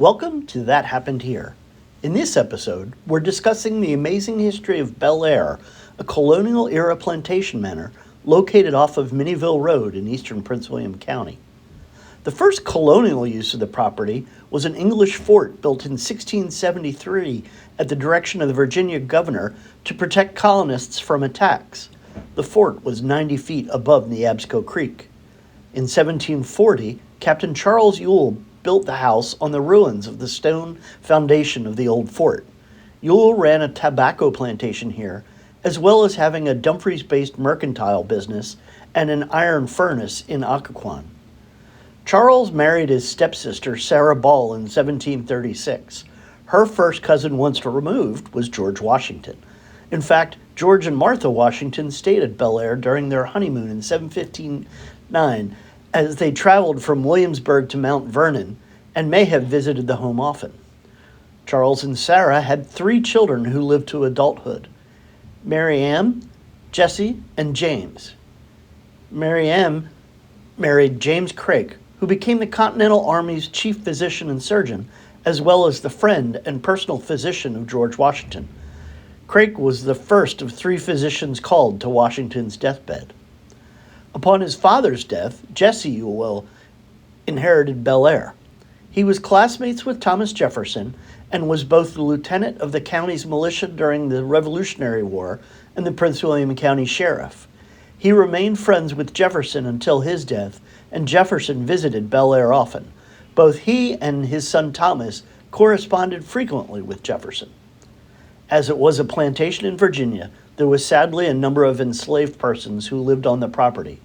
Welcome to That Happened Here. In this episode, we're discussing the amazing history of Bel Air, a colonial-era plantation manor located off of Minnieville Road in eastern Prince William County. The first colonial use of the property was an English fort built in 1673 at the direction of the Virginia governor to protect colonists from attacks. The fort was 90 feet above Neabsco Creek. In 1740, Captain Charles Ewell built the house on the ruins of the stone foundation of the old fort. Ewell ran a tobacco plantation here, as well as having a Dumfries-based mercantile business and an iron furnace in Occoquan. Charles married his stepsister Sarah Ball in 1736. Her first cousin once removed was George Washington. In fact, George and Martha Washington stayed at Bel Air during their honeymoon in 1759 as they traveled from Williamsburg to Mount Vernon and may have visited the home often. Charles and Sarah had 3 children who lived to adulthood: Mary Ann, Jesse, and James. Mary Ann married James Craik, who became the Continental Army's chief physician and surgeon, as well as the friend and personal physician of George Washington. Craik was the first of 3 physicians called to Washington's deathbed. Upon his father's death, Jesse Ewell inherited Bel Air. He was classmates with Thomas Jefferson and was both the lieutenant of the county's militia during the Revolutionary War and the Prince William County Sheriff. He remained friends with Jefferson until his death, and Jefferson visited Bel Air often. Both he and his son Thomas corresponded frequently with Jefferson. As it was a plantation in Virginia, there was sadly a number of enslaved persons who lived on the property.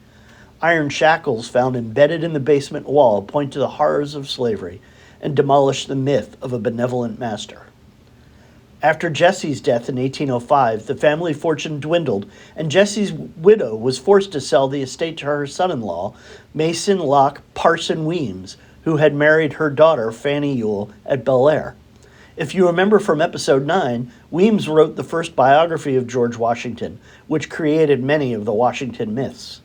Iron shackles found embedded in the basement wall point to the horrors of slavery and demolish the myth of a benevolent master. After Jesse's death in 1805, the family fortune dwindled, and Jesse's widow was forced to sell the estate to her son-in-law, Mason Locke Parson Weems, who had married her daughter, Fanny Ewell, at Bel Air. If you remember from episode 9, Weems wrote the first biography of George Washington, which created many of the Washington myths.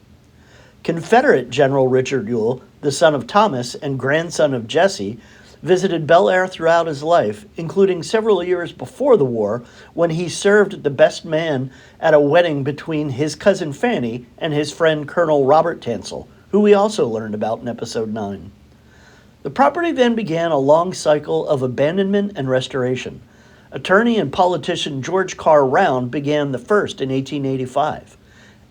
Confederate General Richard Ewell, the son of Thomas and grandson of Jesse, visited Bel Air throughout his life, including several years before the war when he served the best man at a wedding between his cousin Fanny and his friend Colonel Robert Tansel, who we also learned about in episode 9. The property then began a long cycle of abandonment and restoration. Attorney and politician George Carr Round began the first in 1885.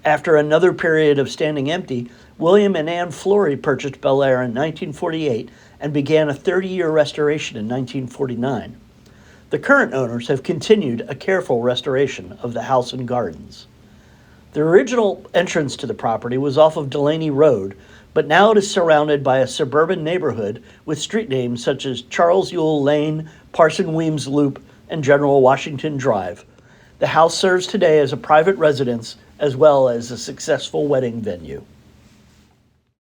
After another period of standing empty, William and Anne Flory purchased Bel Air in 1948 and began a 30-year restoration in 1949. The current owners have continued a careful restoration of the house and gardens. The original entrance to the property was off of Delaney Road, but now it is surrounded by a suburban neighborhood with street names such as Charles Ewell Lane, Parson Weems Loop, and General Washington Drive. The house serves today as a private residence as well as a successful wedding venue.